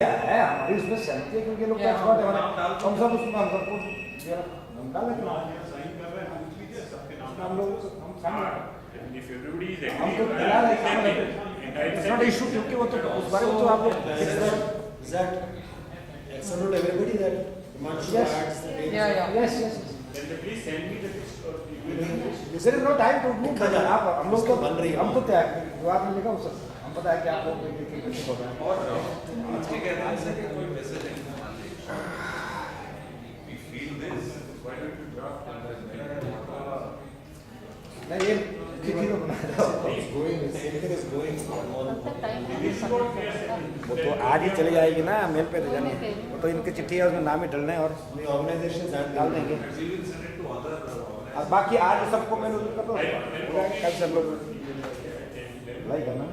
है हमारी उसमें सहमति है क्योंकि लोग टैक्स भरते हैं हम सब उसमें हम सबको हम डाल लेते हैं साइन कर रहे हैं हम लीजिए सबके नाम हम लोग हम साइन If everybody is हम तो agree, तैयार है इट्स नॉट इशू क्योंकि वो तो उस बारे में तो आप लोग Is that acceptable to everybody that Himanshu Yes. adds the date? Yes yes then please send me the list or you there is no time to move लिखा जा रहा है। आप हम लोग तो बन रही है। हम तो तैयार जो आपने लिखा उस हम पता है कि आप लोग कैसे कर रहे हैं और आज के कहते हैं कि कोई मैसेज नहीं मान लीजिए we feel this why don't you draft नहीं ये चिट्ठी तो बना दो Anything is going on. वो तो आज ही चली जाएगी ना मेल पे तो जानी वो तो इनकी चिट्ठी है उसमें नाम ही डलने और The organizations that डाल देंगे we will send it to other और बाकी आज सबको मैं कर दो कल से हम लोग अप्लाई करना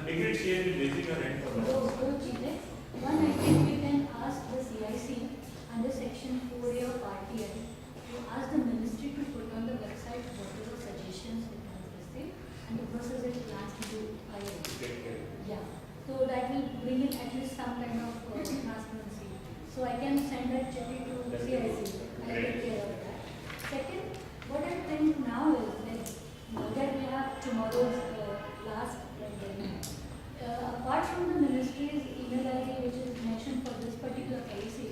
Agreed, she is raising her hand for दो चीजें one I think we can ask the CIC under section 4A of RTI to ask the ministry to put on the website whatever suggestions it has received and the process it plans to do yeah so that will bring in at least some kind of transparency so I can send that chitti to CIC and take care of that. Second, what I think now is like that we have tomorrow's last deadline. Apart from the ministry's email ID which is mentioned for this particular policy,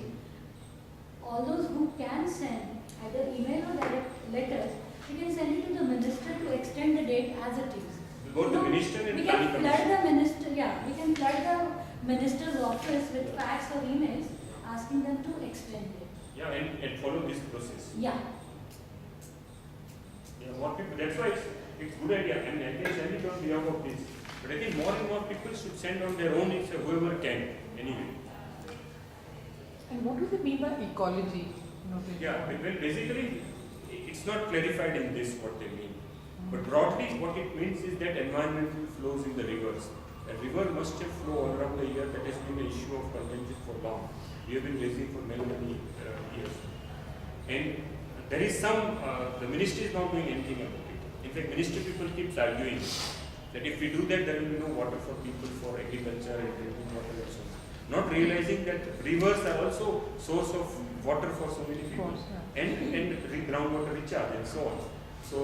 all those who can send either email or direct letters, we can send it to the minister to extend the date as it is. Go to the minister and we planning can flood the minister, we can flood the minister's office with fax or emails asking them to extend it. Yeah, and follow this process. Yeah. Yeah, more people. That's why it's good idea. I mean, I can send it on behalf of this. But I think more and more people should send on their own. It's whoever can. Anyway. And what do they mean by ecology? Yeah. Well, basically, it's not clarified in this what they mean. But broadly, what it means is that environmental flows in the rivers. A river must have flow all around the year. That has been an issue of contention for long. We have been raising for many years. And there is some. The ministry is not doing anything about it. In fact, ministry people keep arguing that if we do that, there will be no water for people, for agriculture and drinking water and so on. Not realizing that rivers are also source of water for so many people, and groundwater recharge and so on. So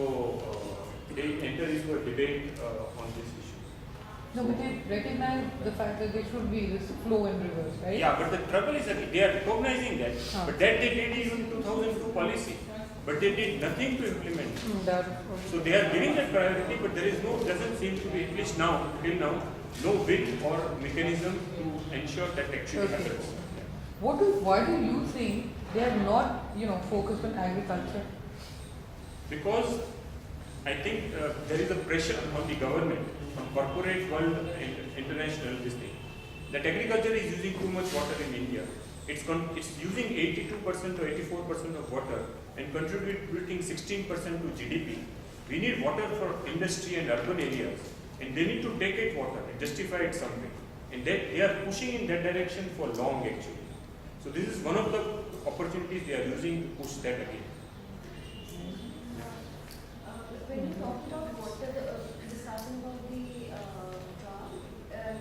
they enter into a debate on this issue. No, but they recognize the fact that there should be this flow in rivers, right? Yeah, but the trouble is that they are recognizing that, but that they did even 2002 policy, but they did nothing to implement it. So they are giving that priority, but there is no, doesn't seem to be, at least now, till now, no will or mechanism to ensure that actually happens. Why do you think they are not, focused on agriculture? Because I think there is a pressure on the government, on corporate world and international this thing, that agriculture is using too much water in India. It's using 82% or 84% of water and contributing 16% to GDP. We need water for industry and urban areas, and they need to take it water and justify it something. And they are pushing in that direction for long actually. So this is one of the opportunities they are using to push that again. When you talked about water, discussing about the draft,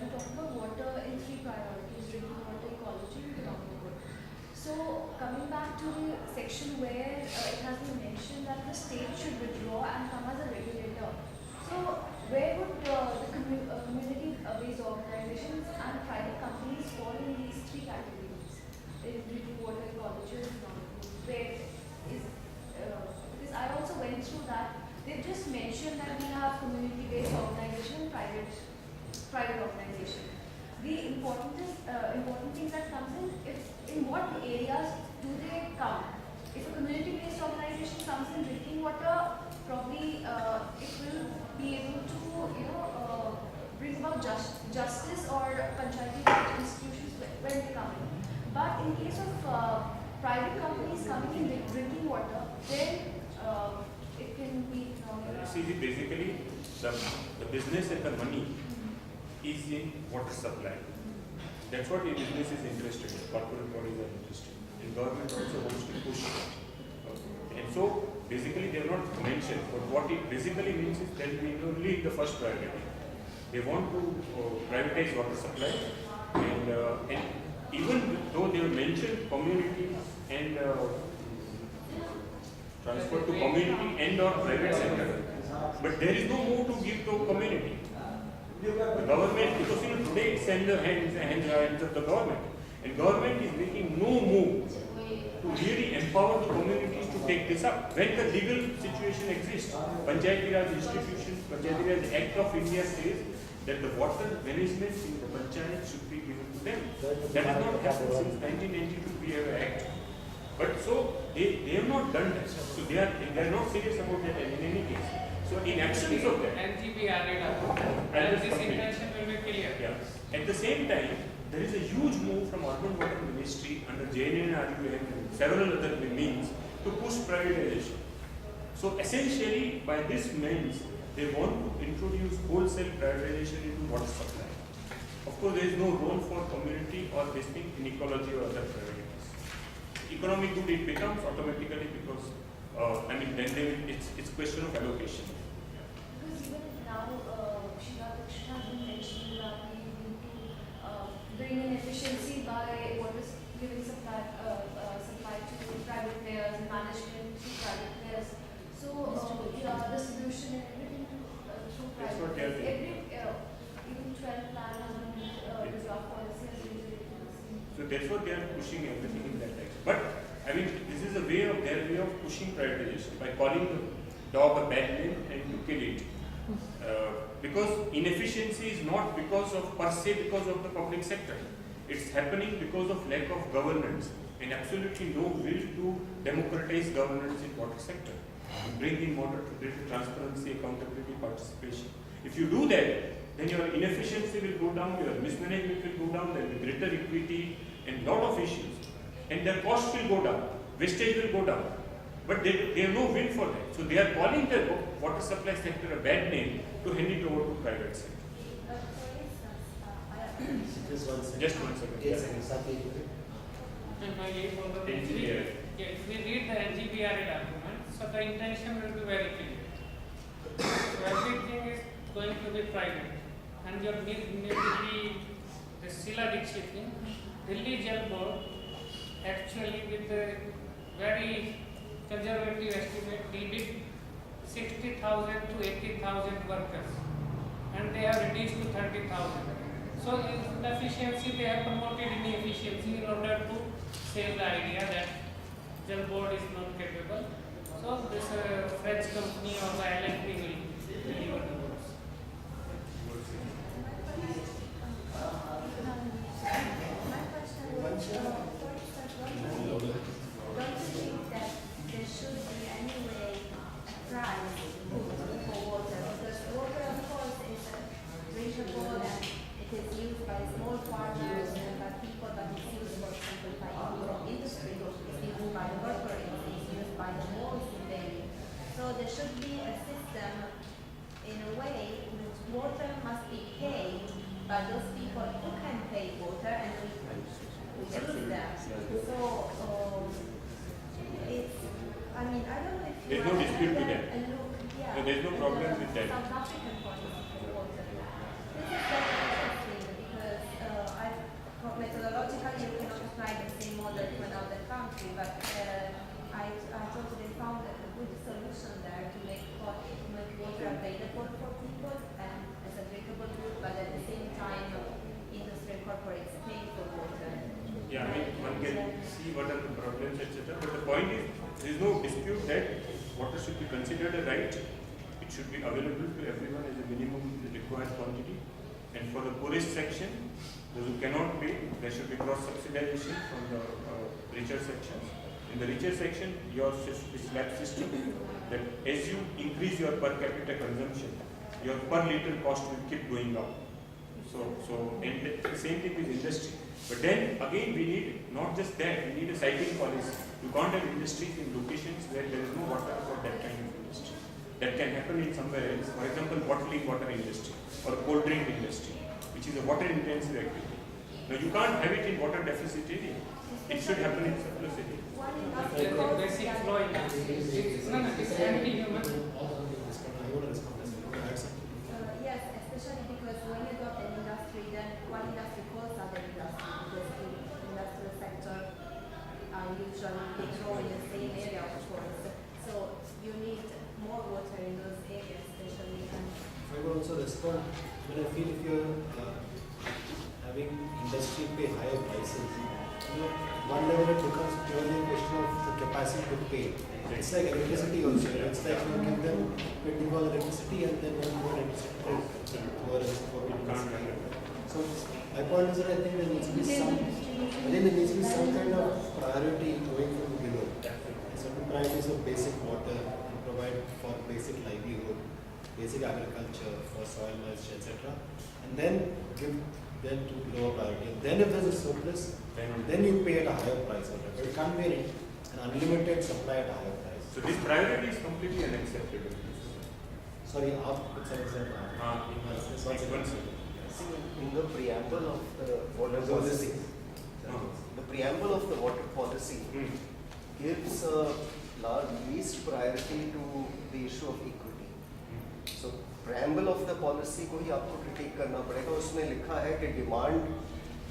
you talked about water in 3 priorities: drinking water, ecology, and economic growth. So coming back to the section where it has been mentioned that the state should withdraw and come as a regulator. So where would the community-based organizations and private companies fall in these 3 categories? Drinking water, ecology, and economic growth. Where is because I also went through that. They've just mentioned that we have community-based organization and private organization. The important thing that comes in what areas do they come? If a community-based organization comes in drinking water, probably it will be able to bring about justice or panchayati institutions when they come in. But in case of private companies coming in drinking water, then it can be. See, basically, the business and the money is in water supply. That's what the business is interested in. Corporate bodies are interested in. And government also wants to push it. And so, basically, they are not mentioned. But what it basically means is that we only the first priority. They want to privatize water supply and and even though they have mentioned community and transport to community and or private sector, but there is no move to give to community. The government, because today it's in the hands of the government, and government is making no move to really empower the communities to take this up. When the legal situation exists, Panchayati Raj institutions, Panchayati Raj Act of India says that the water management in the panchayat should be given to them. That has not happened since 1992. We have an act, but so they have not done that. So they are not serious about that in any case. So in absence of that, NGB added up, and this intention will be clear. yeah. At the same time, there is a huge move from Urban Water Ministry under JNNRU and several other means to push privatization. So essentially, by this means, they want to introduce wholesale privatization into water supply. Of course, there is no role for community or this thing in ecology or other priorities. Economic good it becomes automatically because then it's question of allocation. Because even now, Shriram has been mentioning that we need to bring in efficiency by giving supply to private players and management to private players. So distribution and everything through That's private what they are players. doing. Even 12 plan has been the draft policy has been released. So that's what they are pushing everything in that direction. But I mean, this is their way of pushing privatization by calling the dog a bad name and to kill it. Because inefficiency is not because of per se because of the public sector. It's happening because of lack of governance and absolutely no will to democratize governance in water sector. To bring in water to greater transparency, accountability, participation. If you do that, then your inefficiency will go down, your mismanagement will go down, there will be greater equity and lot of issues. And their cost will go down, wastage will go down. But they have no will for that. So they are calling the water supply sector a bad name to hand it over to private sector. For instance, Just 1 second. Just 1 second. 8 seconds. Sati, And I leave for the NGBR. if we read the NGBR document, so the intention will be very clear. So everything is going to be private. And your need to be the Sila Dixit thing, Delhi Jal Board actually with the very conservative estimate needed 60,000 to 80,000 workers and they have reduced to 30,000. So in the efficiency they have promoted inefficiency in order to save the idea that Jal Board is not capable. So this French company or the LNP will deliver the works. my question is, for instance, don't you think that there should be anyway a price for water? Because water, of course, is drinkable and it is used by small farmers and by people, but it's used, for example, by industry, it's used by the corporates, it's used by the malls in Delhi. So there should be a system in a way in which water must be paid by those people who can pay water and we use them. So it's, I mean, I don't know if you There's no dispute to that. look, yeah. No, there's no problem with that. South African policy for water. This is very interesting because methodologically you cannot apply the same model to another country, but I totally found a good solution there to make water available for people and as a drinkable good, but at the same time industrial corporates pay for water. Yeah, I mean, one can see what are the problems, etc. But the point is, there is no dispute that water should be considered a right. It should be available to everyone as a minimum required quantity. And for the poorest section, those who cannot pay, there should be cross-subsidization from the richer sections. In the richer section, your slab system, that as you increase your per capita consumption, your per liter cost will keep going up. And the same thing with industry. But then again, we need not just that, we need a siting policy. You can't have industries in locations where there is no water for that kind of industry. That can happen in somewhere else. For example, bottling water industry or cold drink industry, which is a water intensive activity. Now you can't have it in water deficit area. It should happen in surplus area. One That's industry the calls basic the law other. in it's anti-human. Yes, especially because when you got an industry, then one industry calls other industry. So, when I feel if you're having industry pay higher prices, one level it becomes purely a question of the capacity to pay. It's like electricity also. It's like you give them 20 for electricity and then one more electricity for So my point is that I think there needs to be some kind of priority going from below. Certain priorities of basic water and provide for basic livelihood, basic agriculture, for soil moisture, etc. And then give them to lower priority. And then if there's a surplus, then you pay at a higher price. But it can't be an unlimited supply at a higher price. So this priority is completely unacceptable. Sorry, it's an example. See, in the preamble of the water policy, the preamble of the water policy gives least priority to the issue of equity. So preamble of the policy को ही आपको critique करना पड़ेगा. उसमें लिखा है कि demand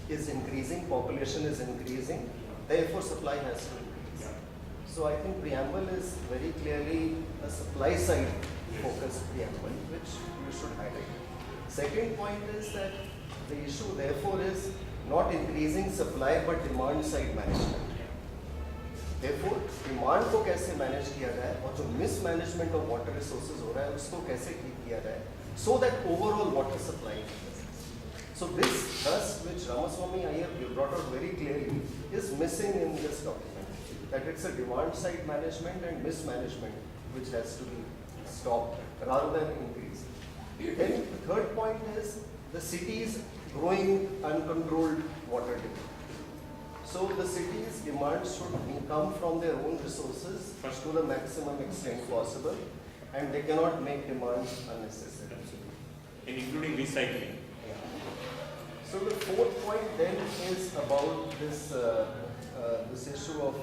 is increasing, population is increasing, therefore supply has to increase. So I think preamble is very clearly a supply side focused preamble, which you should highlight. Second point is that the issue therefore is not increasing supply but demand side management. Therefore, demand को कैसे manage किया जाए और जो mismanagement of water resources हो रहा है उसको कैसे ठीक किया जाए, so that overall water supply increases. So this thus, which Ramaswamy Iyer brought out very clearly, is missing in this document. That it's a demand side management and mismanagement which has to be stopped rather than increased. Then the third point is the cities growing uncontrolled water demand. So the cities' demand should come from their own resources to the maximum extent possible, and they cannot make demands unnecessary. And including recycling. So the fourth point then is about this this issue of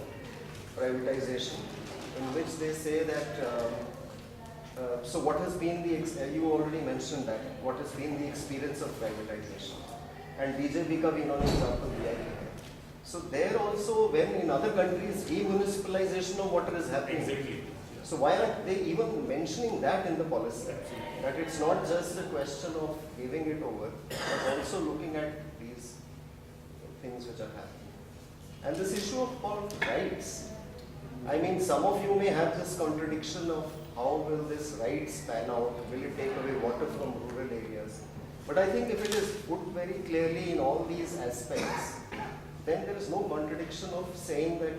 privatization, in which they say that so what has been the you already mentioned that what has been the experience of privatization, and BJP का भी इन्होंने example दिया ही है. So there also, when in other countries demunicipalization of water is happening, Exactly. so why aren't they even mentioning that in the policy? That it's not just a question of giving it over, but also looking at these things which are happening. And this issue of rights, I mean, some of you may have this contradiction of how will this rights pan out, will it take away water from rural areas? But I think if it is put very clearly in all these aspects, then there is no contradiction of saying that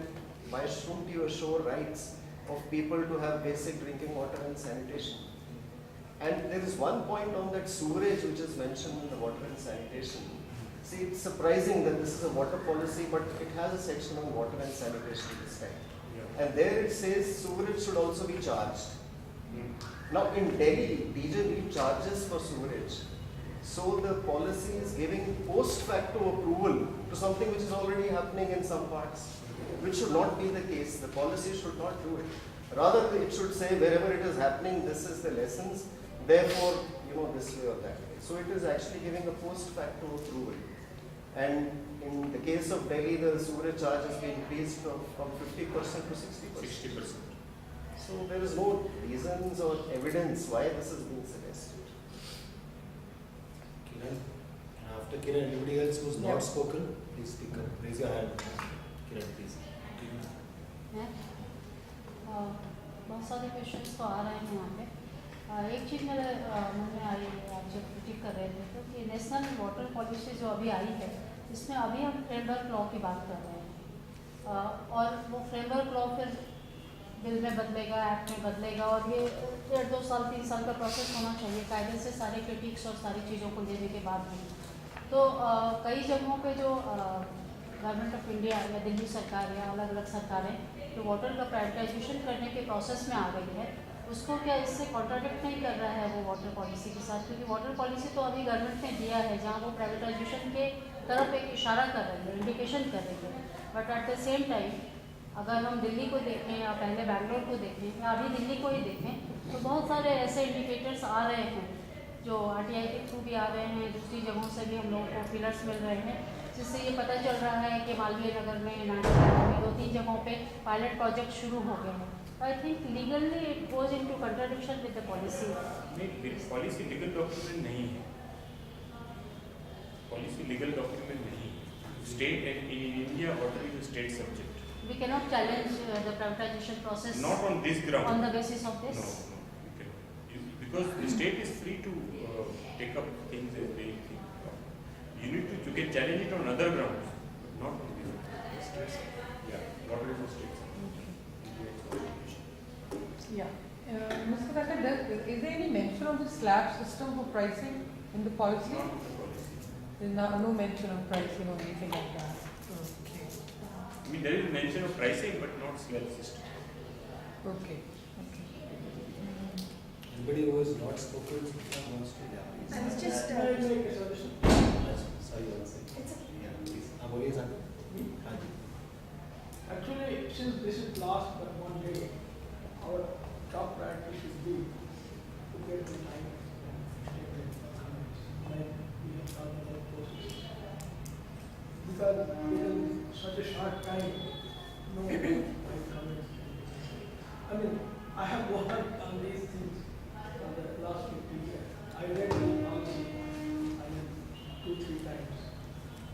why shouldn't you assure rights of people to have basic drinking water and sanitation? And there is one point on that sewerage which is mentioned in the water and sanitation. See, it's surprising that this is a water policy, but it has a section on water and sanitation this time. And there it says sewerage should also be charged. Now in Delhi, BJP charges for sewerage. So the policy is giving post facto approval to something which is already happening in some parts, which should not be the case. The policy should not do it. Rather, it should say wherever it is happening, this is the lessons, therefore, this way or that way. So it is actually giving a post facto approval. And in the case of Delhi, the sewerage charge has been increased from 50% to 60%. 60%. So there is no reasons or evidence why this is being suggested. Kiran, and after Kiran, anybody else who's not spoken, please speak up. Raise your hand. Kiran, please. बहुत सारे questions तो आ रहे हैं यहाँ पे. एक चीज़ मेरे मन में आई, आप जब क्रिटिक कर रहे थे तो कि नेशनल वाटर पॉलिसी जो अभी आई है, इसमें अभी हम फ्रेमवर्क लॉ की बात कर रहे हैं, और वो फ्रेमवर्क लॉ फिर बिल में बदलेगा, एक्ट में बदलेगा, और ये 1.5 साल 3 साल का प्रोसेस होना चाहिए कायदे से सारे क्रिटिक्स और सारी चीज़ों को लेने के बाद भी. तो कई जगहों पे जो गवर्नमेंट ऑफ इंडिया या दिल्ली सरकार या अलग अलग सरकारें जो वाटर का प्राइवेटाइजेशन करने के प्रोसेस में आ गई है, उसको क्या इससे कॉन्ट्राडिक्ट नहीं कर रहा है वो वाटर पॉलिसी के साथ? क्योंकि वाटर पॉलिसी तो अभी गवर्नमेंट ने दिया है जहाँ वो प्राइवेटाइजेशन के तरफ एक इशारा कर रही है, इंडिकेशन कर रही है. But at the same time अगर हम दिल्ली को देखें या पहले बैंगलोर को देखें या अभी दिल्ली को ही देखें, तो बहुत सारे ऐसे इंडिकेटर्स आ रहे हैं जो RTI के थ्रू भी आ रहे हैं, दूसरी जगहों से भी हम लोगों को पिलर्स मिल रहे हैं, जिससे ये पता चल रहा है कि मालवीय नगर में, नागरिक में 2-3 जगहों पे पायलट प्रोजेक्ट शुरू हो गए हैं. I think legally it goes into contradiction with the policy. नहीं, पॉलिसी लीगल डॉक्यूमेंट नहीं है, पॉलिसी लीगल डॉक्यूमेंट नहीं है. State and in India, water is a state subject. We cannot challenge the privatization process Not on this ground. on the basis of this. No, you cannot. Because the state is free to take up things as they think. You can challenge it on other grounds, but not on this. Yeah, water is a state subject. Yeah. Mr. Thakkar, is there any mention of the slab system for pricing in the policy? Not in the policy. There's no mention of pricing or anything like that. Okay. I mean, there is mention of pricing, but not slab system. Okay. Okay. Anybody who has not spoken wants to, yeah, please. I was just, Sorry, one second. it's a Yeah, please. बोलिए sir. हाँ जी. Actually, since this is last but one day, our top priority should be to get the time statement comments, like we have talked about processes. Because within such a short time, no my comments. I mean, I have worked on these things for the last 50 years. I read the policy, I mean, 2-3 times.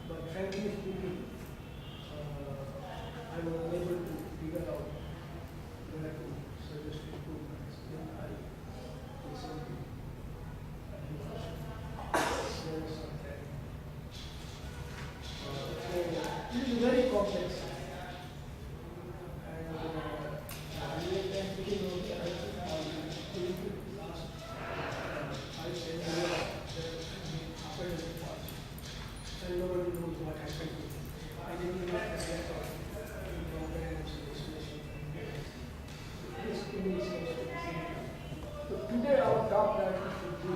But frankly speaking, I was unable to figure out where to suggest improvements. Then I listened to there is some time. So this is very complex. And I am thinking of the last 5-10 years that happened in the past. And nobody knows what happened. I didn't even get so today our top priority should be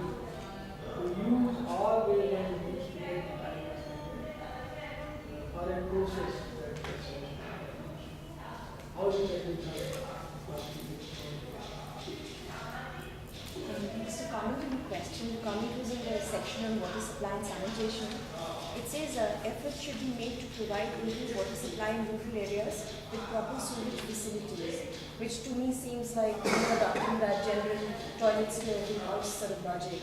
to use all ways and means to get the time or a process that gets how you get it done. Just to comment on the question, the comment was in the section on water supply and sanitation. It says efforts should be made to provide improved water supply in rural areas with proper sewage facilities, which to me seems like adopting that general toilets to every house sort of logic.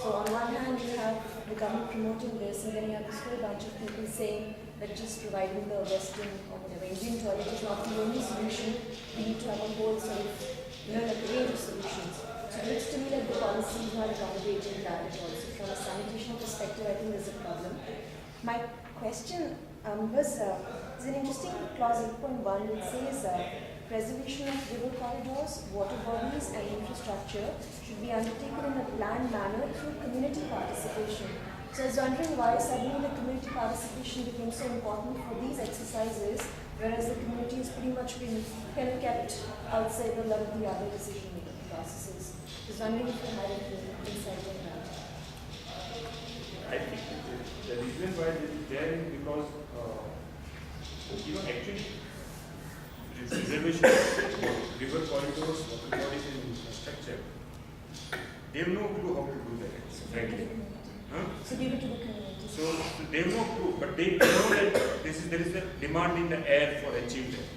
So on one hand you have the government promoting this, and then you have this whole bunch of people saying that just providing the Western or whatever Indian toilet is not the only solution. We need to have a whole sort of, like a range of solutions. So it looks to me like the policy is not accommodating that at all. So from a sanitation perspective, I think there's a problem. My question was, there's an interesting clause 8.1 that says preservation of river corridors, water bodies and infrastructure should be undertaken in a planned manner through community participation. So I was wondering why suddenly the community participation became so important for these exercises, whereas the community has pretty much been kind of kept outside a lot of the other decision-making processes. I was wondering if you had any insight on that. I think the reason why this is there is because, actually, reservation of river corridors, water bodies and infrastructure, they have no clue how to do that, frankly. Huh? So give it to the community. So they have no clue, but they know that there is a demand in the air for achievement.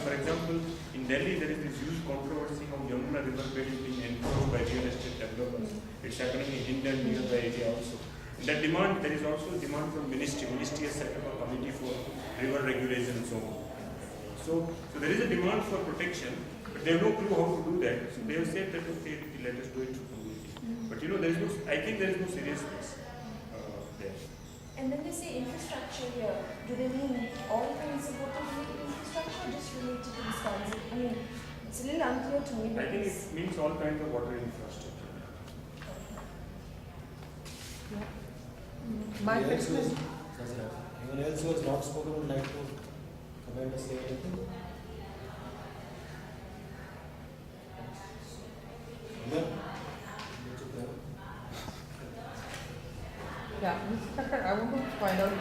For example, in Delhi there is this huge controversy how Yamuna river bed is being encroached by real estate developers. It's happening in Hindan nearby area also. That demand, there is also a demand from ministry. Ministry has set up a committee for river regulation and so on. So there is a demand for protection, but they have no clue how to do that. So they have said that okay, let us do it through community. But there is no. I think there is no seriousness there. And when they say infrastructure here, do they mean all kinds of water-related infrastructure or just related to this concept? I mean, it's a little unclear to me. I think it means all kinds of water infrastructure. My Anyone else question is, anyone else who has not spoken would like to comment or say anything? Yeah. yeah, Mr. Thakkar, I want to find out,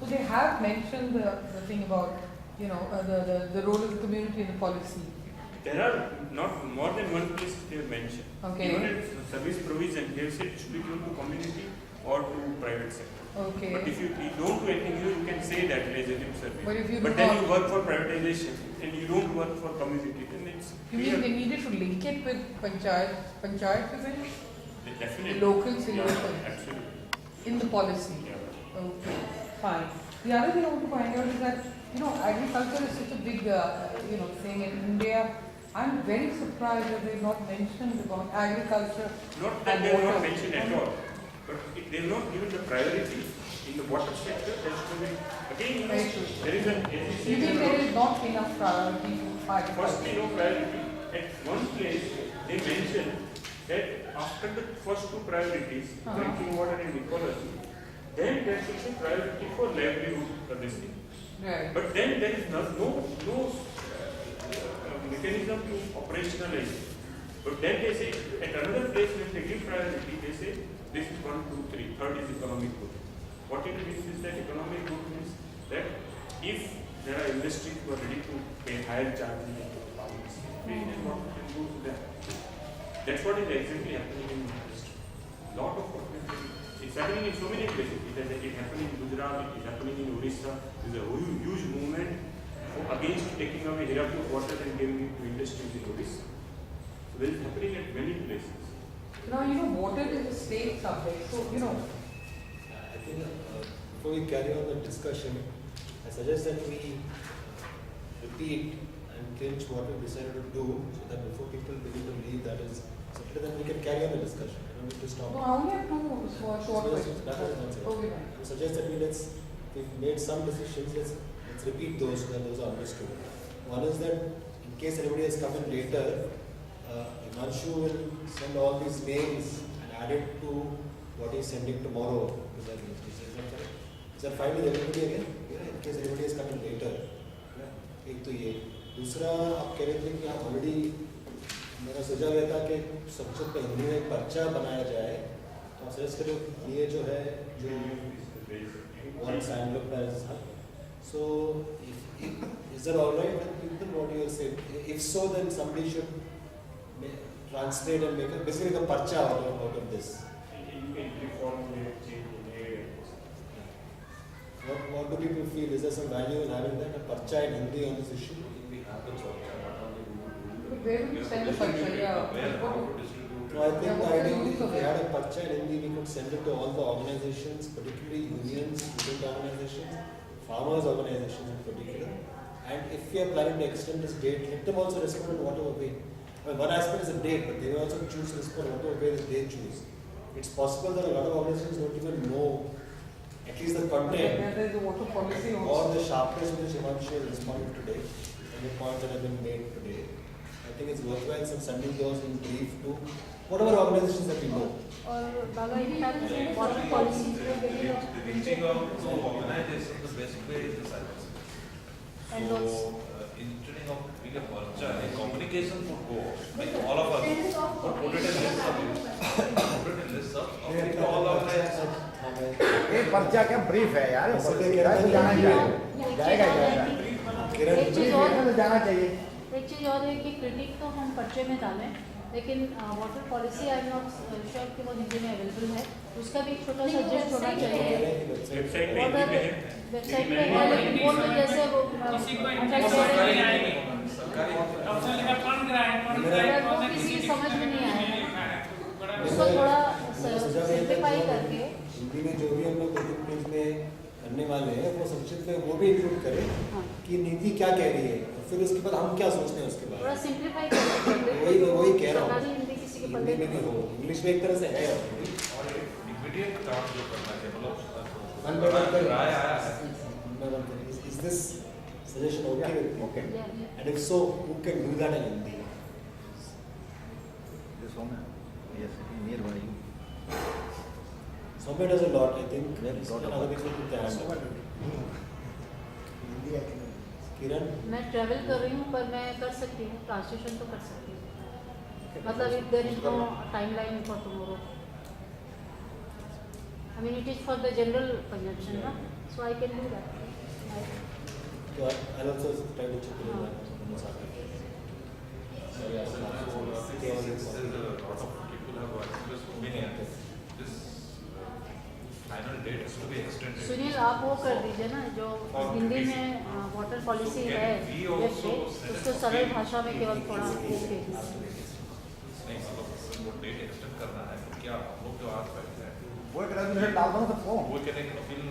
they have mentioned the thing about, the role of the community in the policy. There are not more than one place they have mentioned. Okay. Even in service provision, they have said it should be given to community or to private sector. Okay. But if you don't do anything, you can say that as a lip service. But if you But do then not- you work for privatization and you don't work for community, then it's You mean they needed to link it with panchayat events? definitely Local yeah, citizens absolutely. in the policy? Yeah. Okay, fine. The other thing I want to find out is that, agriculture is such a big, thing in India. I'm very surprised that they've not mentioned about agriculture. Not that and they are not water. mentioned at all, but they are not given the priority in the water sector. There should be, again, Very true. there is an You think there is not enough priority to agriculture? firstly no priority. At one place, they mentioned that after the first two priorities, drinking water and ecology, then there should be priority for livelihood of this thing. Right. But then there is no mechanism to operationalize it. But then they say, at another place when they give priority, they say, this is 1, 2, 3, third is economic growth. What it means is that economic growth means that if there are industries who are ready to pay higher charges to the farmers, then what we can do to that. That's what is exactly happening in Maharashtra. Lot of it's happening in so many places. It happening in Gujarat, it is happening in Orissa. There is a huge movement against taking away Hirakud water and giving it to industries in Orissa. So this is happening at many places. Now, water is a state subject, so, I think before we carry on the discussion, I suggest that we repeat and clinch what we decided to do so that before people begin to believe that is settled, then we can carry on the discussion. I don't need to stop. no, I only have two short questions. That is not it. Okay, fine. I suggest that we've made some decisions, let's repeat those so that those are understood. One is that in case anybody has come in later, Himanshu will send all these names and add it to what he's sending tomorrow to the list. Is that correct? Is that fine with everybody again? Yeah, in case anybody has come in later. एक तो ये दूसरा आप कह रहे थे कि आप ऑलरेडी मेरा सुझाव ये था कि सबसे पहले हिंदी में एक पर्चा बनाया जाए तो आप सजेस्ट करो ये जो है जो one sign look as so is that all right with people what you say if so then somebody should translate and make basically the parcha out of this. You can reformulate, change the name. What do people feel? Is there some value in having that a parcha in Hindi on this issue? We have the choice, but only But where would you send the parcha? Yeah. where, how to distribute. So I think Yeah, the what idea is the is use if of we it? had a parcha in Hindi, we could send it to all the organizations, particularly unions, student organizations, farmers organizations in particular. And if we are planning to extend this date, let them also respond in whatever way. I mean, one aspect is the date, but they will also choose to respond whatever way that they choose. It's possible that a lot of organizations don't even know at least the content Yeah, there's a water policy or also. the sharpness with which Himanshu has responded today and the points that have been made today. I think it's worthwhile some sending those in brief to whatever organizations that we know. और बाबा in fact water policy The reaching out to organizations, the best way is the silence. And So, what's- instead of being a culture, a communication would go, like all of us, but put it in list of you. Put it in list of all organizations. ये पर्चा क्या brief है यार जाना चाहिए एक चीज़ और तो जाना चाहिए एक चीज़ और है कि क्रिटिक तो हम पर्चे में डालें लेकिन water policy I am not sure कि वो हिंदी में अवेलेबल है उसका भी एक छोटा सा जस्ट होना चाहिए वेबसाइट पे हिंदी में है वेबसाइट पे है लेकिन वो तो जैसे वो किसी को अटैक इंटरेस्ट हो रहे नहीं हैं आएगी ऑप्शन लिखा फंड ग्रांट वो किसी की समझ में नहीं आएगा बड़ा उसको थोड़ा सिंप्लीफाई करके हिंदी में जो भी हम लोग पेज में करने वाले हैं वो संक्षिप्त में वो भी इंक्लूड करें कि नीति क्या कह रही है और फिर उसके बाद हम क्या सोचते हैं उसके थोड़ा बाद सिंप्लीफाई करके वही कह रहा सरकारी हूँ हिंदी किसी के हिंदी पल्ले में नहीं हो इंग्लिश में एक तरह से है already. और immediate काम जो करना चाहिए, One by one मतलब करें. राय आया है. One by one करें. Is this suggestion okay with you? Okay. Yeah. And if so, who can do that in Hindi? This one, yes, nearby you. Somewhere does a lot, I think. Very lot of Other work. people put their hand up. Kiran? मैं travel कर रही हूँ पर मैं कर सकती हूँ translation तो कर सकती हूँ मतलब if there is no timeline for tomorrow I mean it is for the general consumption ना so I can do that So I'll also try to chip in on that. Sorry, I Since a lot of people have expressed opinion, this final date has to be extended. Sunil आप वो कर दीजिए ना जो हिंदी में water policy So है can we web also पे send उसको a सरल copy? भाषा में केवल थोड़ा वो भेज दीजिए। नहीं मतलब वो डेट एक्सटेंड करना है तो क्या हम लोग जो आज बैठे हैं वो एक रेजोल्यूशन डाल दो ना सबको, वो कहते हैं अपील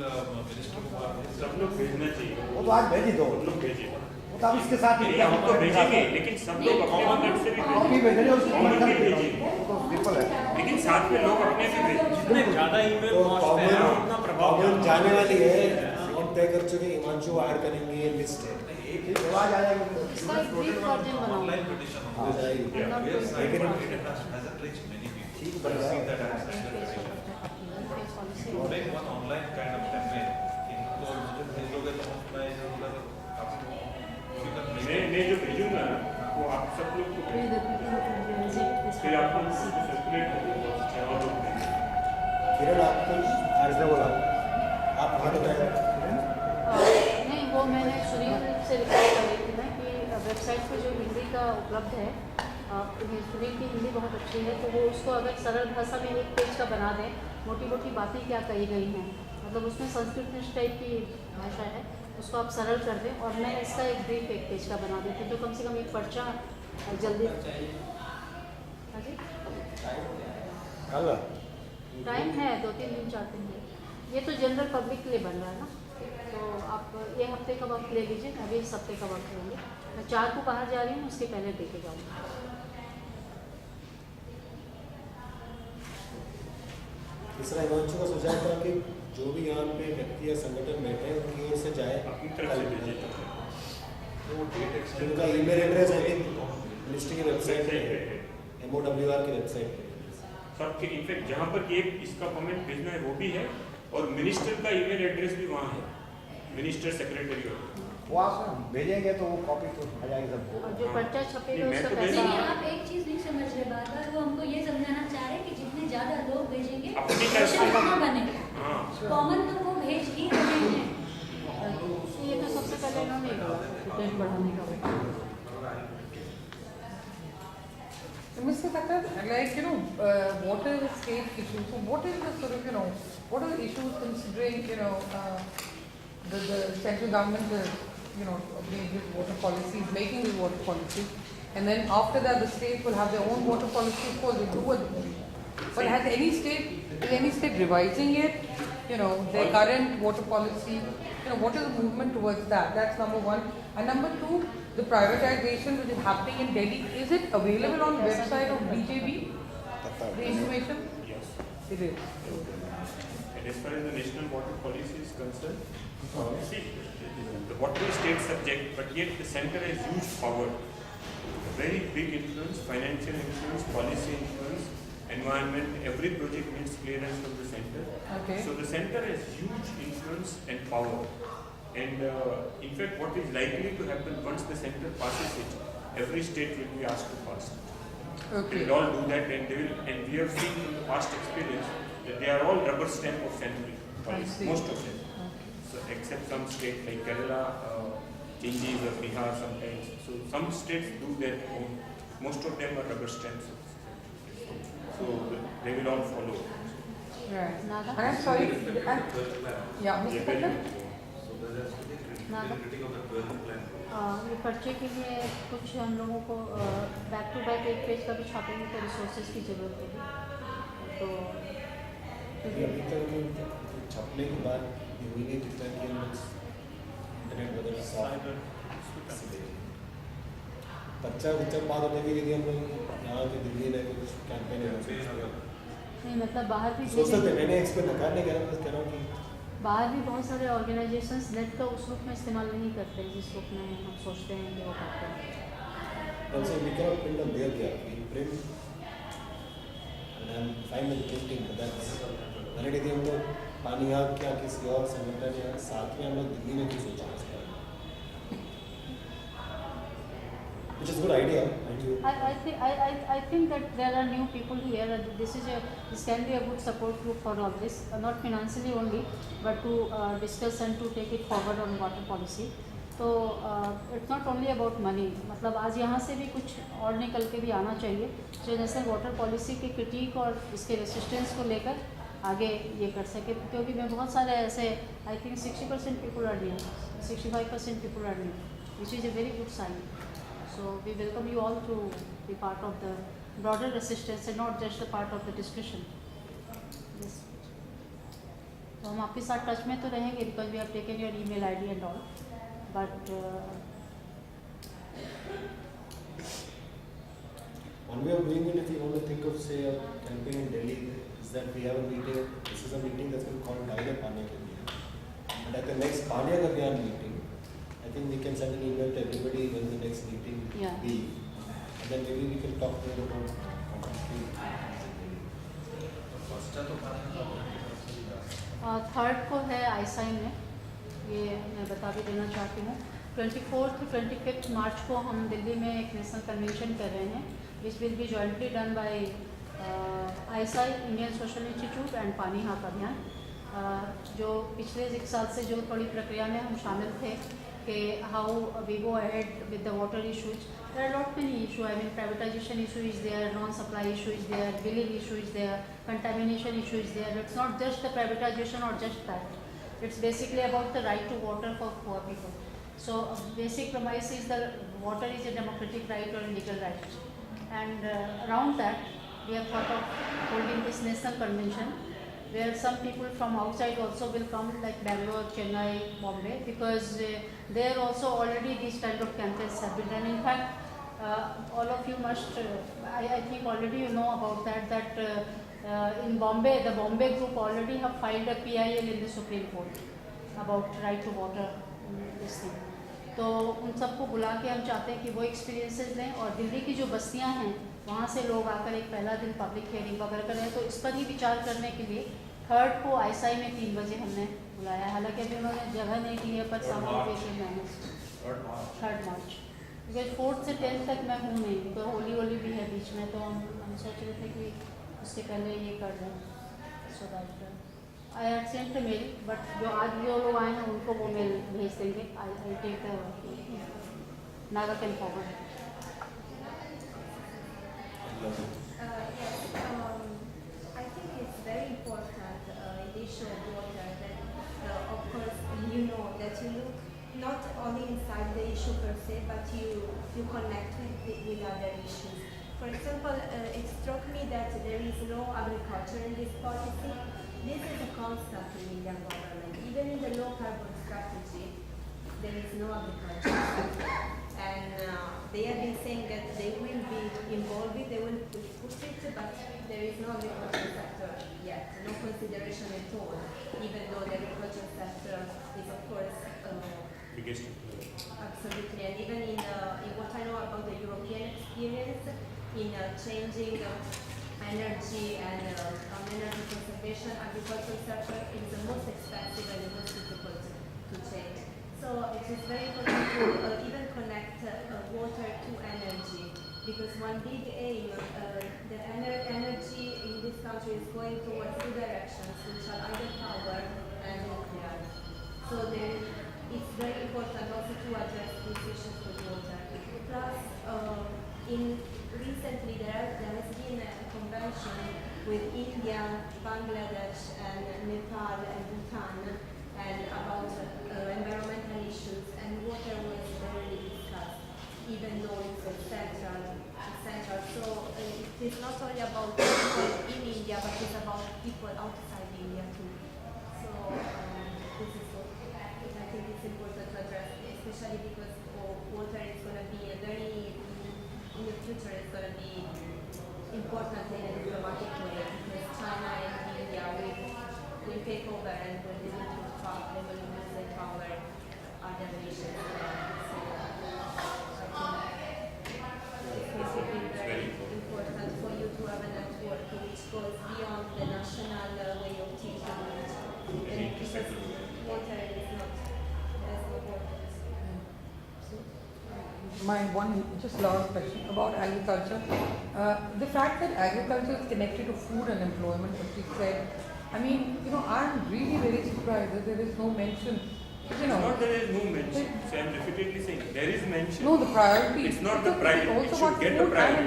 मिनिस्टर को सब लोग भेजना चाहिए। वो तो आज भेज ही दो, सब लोग भेजिए। वो तो आप इसके साथ ही नहीं, हम तो भेजेंगे, लेकिन सब लोग अपने अपने से भी कॉपी भेजेंगे। भेजेंगे, उसको कॉमन कर भी देना, भेजिए। वो तो सिंपल है। लेकिन साथ में लोग अपने से भेजेंगे। जितने ज़्यादा ईमेल पहुंचते हैं उतना प्रभाव जाने वाली है। हम तय कर चुके हैं, हिमांशु ऐड करेंगे, ये लिस्ट है। ठीक है, आज आ जाएगा। इसका एक ब्रीफ वर्जन बनाओ। ऑनलाइन पिटीशन हो जाएगी। we have signed but it hasn't reached many people. ठीक But बढ़िया see है। that as a petition. If you make one online kind of campaign, इनको मुझे भेजोगे तो मैं उधर आपको मैं जो भेजूंगा ना वो आप सब लोग को Please the people who visit this फिर आपको policy. सर्कुलेट करेंगे और लोग भेजेंगे। किरण आपको किसने बोला? आप कहाँ बताएं? नहीं वो मैंने सुनील से रिक्वेस्ट कर रही थी ना कि वेबसाइट पे जो हिंदी का उपलब्ध है सुनील की हिंदी बहुत अच्छी है तो वो उसको अगर सरल भाषा में एक पेज का बना दें, मोटी मोटी बातें क्या कही गई हैं, मतलब उसमें संस्कृत टाइप की भाषा है, उसको आप सरल कर दें और मैं इसका एक ब्रीफ एक पेज का बना देती हूँ तो कम से कम एक पर्चा जल्दी। हाँ जी कल टाइम है 2-3 दिन 4 दिन है, ये तो जनरल पब्लिक के लिए बन रहा है ना, तो आप ये हफ्ते का वक्त ले लीजिए, अभी इस हफ्ते का वक्त लेंगे। मैं 4 को बाहर जा रही हूँ, उसके पहले दे के जाऊँगी। तीसरा हिमांशु का सुझाव था कि जो भी यहाँ पे व्यक्ति या संगठन बैठे हैं उनकी ओर से जाए अपनी तरफ से भेजिए। वो डेट एक्सटेंड उनका email address I think ministry की वेबसाइट पे है, MOWR की वेबसाइट पे। सबके इनफैक्ट जहाँ पर एक इसका कमेंट भेजना है वो भी है और मिनिस्टर का ईमेल एड्रेस भी वहाँ है, मिनिस्टर सेक्रेटरी और वो आप भेजेंगे तो वो कॉपी तो आ जाएगी सबको। और जो पर्चा छपेगा नहीं, मैं उसका तो पैसा नहीं, आप एक चीज नहीं समझ रहे बार-बार, वो हमको ये समझाना चाह रहे हैं कि जितने ज्यादा लोग भेजेंगे अपनी तरफ से। कहाँ बनेगा। हाँ कॉमन तो वो भेज ही रहे हैं। ये तो सबसे पहले इन्होंने डेट बढ़ाने का बेटा। Mr. Thakkar, like, what are the state issues? So what is the sort of, what are the issues considering, the central government is, being this water policy, is making this water policy, and then after that the state will have their own water policy, of course they do what they do. But is any state revising it, their current water policy, what is the movement towards that? That's number one. And number two, the privatization which is happening in Delhi, is it available on website of BJP, the information? yes. It is. And as far as the national water policy is concerned, see, the water is state subject, but yet the center has huge power, very big influence, financial influence, policy influence, environment. Every project needs clearance from the center. Okay. So the center has huge influence and power. And in fact, what is likely to happen once the center passes it, every state will be asked to pass it. They Okay. will all do that, and they will. And we have seen from the past experience that they are all rubber stamp of central policy, see. most of them. Okay. So except some states like Kerala, changes or Bihar sometimes. So some states do their own. Most of them are rubber stamps. So they will all follow. Right. Nada? And I'm sorry, With respect to the 12th plan, yeah, Mr. Yeah, Thakkar? so there has to be Nada. critique of the 12th plan. ये पर्चे के लिए कुछ हम लोगों को back to back एक page का भी छापेंगे तो रिसोर्सेज की जरूरत होगी, तो अभी तक छपने के बाद ये हुई नहीं दिखता कि हम इंटरनेट वगैरह बच्चा बात होती है कि यदि हम लोग यहाँ के दिल्ली में कुछ कैंपेन नहीं मतलब बाहर भी सोच सकते हैं। मैंने इसको नकार नहीं कह रहा, बस कह रहा हूँ कि बाहर भी बहुत सारे ऑर्गेनाइजेशंस नेट का उस रूप में इस्तेमाल नहीं करते हैं जिस रूप में हम सोचते हैं कि वो करते हैं। also we cannot print on their behalf. We print and I'm fine with printing, but that's validity हम लोग पानी या क्या किसी और संगठन या साथ में हम लोग दिल्ली में क्यों सोचा है इसका? Which is a good idea. I think that there are new people here and this can be a good support group for all this, not financially only, but to discuss and to take it forward on water policy. तो it's not only about money, मतलब आज यहाँ से भी कुछ और निकल के भी आना चाहिए जो नेशनल वाटर पॉलिसी के क्रिटिक और इसके रेसिस्टेंस को लेकर आगे ये कर सके, क्योंकि मैं बहुत सारे ऐसे I think 60% people are new, 65% people are new, which is a very good sign. So we welcome you all to be part of the broader resistance and not just the part of the discussion. Yes. तो हम आपके साथ touch में तो रहेंगे because we have taken your email ID and all, but one way of doing it, if you want to think of, say, a campaign in Delhi, is that we have a meeting. This is a meeting that's been called Daile Paniya Ka Abhiyan. And at the next Paniya Ka Abhiyan meeting, I think we can send an email to everybody when the next meeting will be. And then maybe we can talk more about third को है आईसाई में, ये मैं बता भी देना चाहती हूँ. 24 to 25 मार्च को हम दिल्ली में एक नेशनल कन्वेंशन कर रहे हैं, which will be jointly done by ISI, Indian social institute and Pani Haq अभियान. जो पिछले 1 साल से जो थोड़ी प्रक्रिया में हम शामिल थे कि how we go ahead with the water issues. There are lot many issue. I mean privatisation issue is there, non supply issue is there, billing issue is there, contamination issue is there. It's not just the privatization or just that. It's basically about the right to water for poor people. So basic premise is that water is a democratic right or a legal right. And around that, we have thought of holding this national convention where some people from outside also will come, like Bangalore, Chennai, Bombay, because there also already these kind of campaigns have been done. In fact, all of you must, I think already you know about that in Bombay, the Bombay group already have filed a PIL in the Supreme Court about right to water, this thing. तो उन सबको बुला के हम चाहते हैं कि वो एक्सपीरियंसेस लें, और दिल्ली की जो बस्तियां हैं वहाँ से लोग आकर एक पहला दिन पब्लिक हियरिंग वगैरह करें. तो इस पर ही विचार करने के लिए 3rd को आईसाई में 3 बजे हमने बुलाया. हालांकि अभी उन्होंने जगह नहीं दी है, पर सब manage 3rd March, because 4th से 10th तक मैं हूँ नहीं, तो होली भी है बीच में, तो हम सोच रहे थे कि उससे पहले ये कर दें. So that I had sent a mail, but जो आज जो लोग आए हैं उनको वो मेल भेज देंगे. I take Naga can forward. I think it's very important issue of water that of course you know that you look not only inside the issue per se, but you connect with other issues. For example, it struck me that there is no agriculture in this policy. This is a constant in Indian government. Even in the low carbon strategy, there is no agriculture. And they have been saying that they will be involved, they will push it, but there is no agriculture sector yet, no consideration at all, even though the agriculture sector is of course biggest. Absolutely, and even in what I know about the European experience, in changing energy and energy conservation, agricultural sector is the most expensive and the most difficult to change. So it is very important to even connect water to energy, because one big aim, the energy in this country is going towards 2 directions, which are either power and nuclear. So it's very important also to address these issues with water. Plus, recently there has been a convention with India, Bangladesh, and Nepal and Bhutan, and about environmental issues, and water was rarely discussed, even though it's essential. So it is not only about people in India, but it's about people outside India too. So this is what I think it's important to address, especially because water is going to be a very, in the future, it's going to be important in a diplomatic way, because China and India will take over and will be able to talk, they will use their power other nations. So I think it's basically very important for you to have a network which goes beyond the national way of thinking, because water is not, there's no borders. My one just last question about agriculture. The fact that agriculture is connected to food and employment, what she said, I mean, I'm really very surprised that there is no mention. Not there is no mention. So I'm repeatedly saying there is mention. No, the priority. It's not the priority. It should get the priority.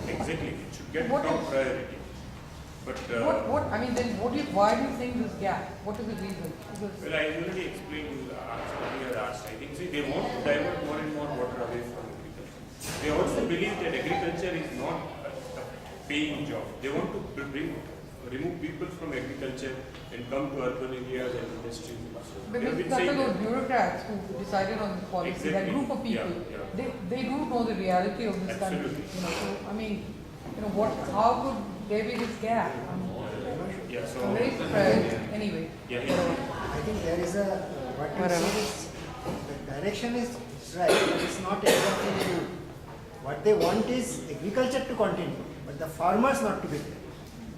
Exactly. It should get top priority. But why do you think this gap? What is the reason? Because well, I already explained you earlier asked. I think they want to divert more and more water away from agriculture. They also believe that agriculture is not a paying job. They want to remove people from agriculture and come to urban areas and industries. but those bureaucrats who decided on this policy, Exactly. that group of people, they do know the reality of this country. Absolutely. How could there be this gap? Yeah, so I'm very surprised. Anyway. Yeah, I think there is what you say is, the direction is right, but it's not exactly true. What they want is agriculture to continue, but the farmers not to be there.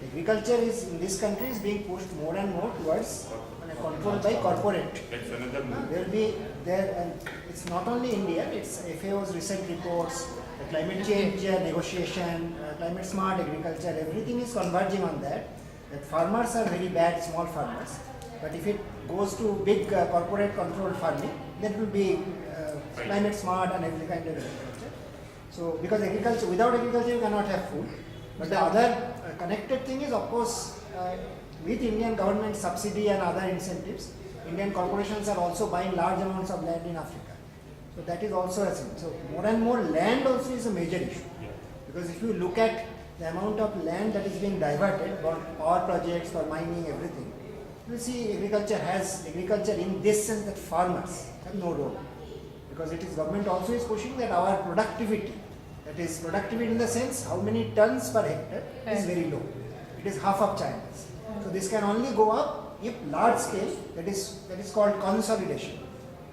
Agriculture is, in this country, is being pushed more and more towards control by corporate. That's another move. There will be there, and it's not only India, it's FAO's recent reports, the climate change negotiation, climate smart agriculture, everything is converging on that farmers are very bad, small farmers, but if it goes to big corporate controlled farming, that will be climate smart and every kind of agriculture. So, because agriculture, without agriculture you cannot have food, but the other connected thing is, of course, with Indian government subsidy and other incentives, Indian corporations are also buying large amounts of land in Africa. So that is also a thing. So more and more land also is a major issue. Because if you look at the amount of land that is being diverted for power projects, for mining, everything, you see agriculture in this sense that farmers have no role. Because it is government also is pushing that our productivity, that is productivity in the sense how many tons per hectare is very low. It is half of China's. So this can only go up if large scale, that is called consolidation.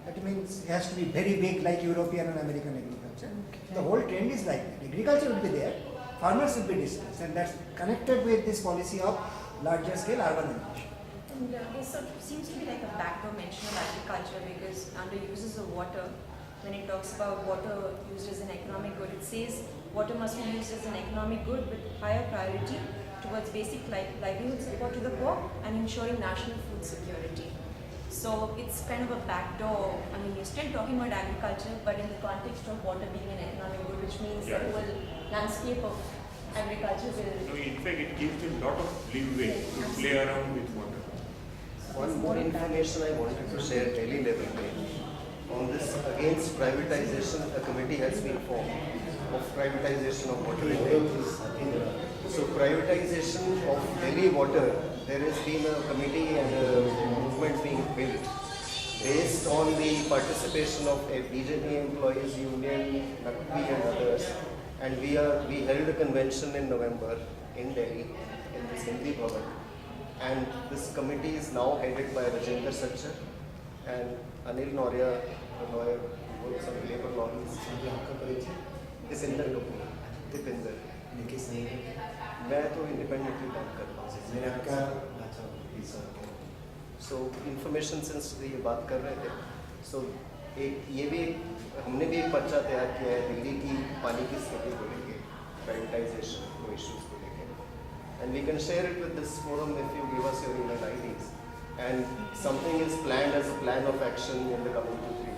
That means it has to be very big like European and American agriculture. Okay. The whole trend is like that. Agriculture will be there, farmers will be displaced, and that's connected with this policy of larger scale urbanization. And so it seems to be like a backdoor mention of agriculture, because under uses of water, when it talks about water used as an economic good, it says water must be used as an economic good with higher priority towards basic livelihood support to the poor and ensuring national food security. So it's kind of a backdoor. I mean, you're still talking about agriculture, but in the context of water being an economic good, which means the whole landscape of agriculture will... No, in fact, it gives them a lot of leeway to play around with water. One more information I wanted to share, Delhi level. On this against privatization, a committee has been formed of privatization of water in Delhi. So privatization of Delhi water, there has been a committee and a movement being built based on the participation of BJP employees union, NACPI and others. And we held a convention in November in Delhi, in this Hindi Bhavan. And this committee is now headed by Rajendra Sachar and Anil Noria, a lawyer who works on labor laws. Dipinder. मैं तो independently काम करता हूँ. So information since ये बात कर रहे थे, so हमने भी एक पर्चा तैयार किया है दिल्ली की पानी की स्थिति को लेके, प्राइवेटाइजेशन को इश्यूज को लेके, and we can share it with this forum if you give us your email IDs, and something is planned as a plan of action in the coming 2-3 days.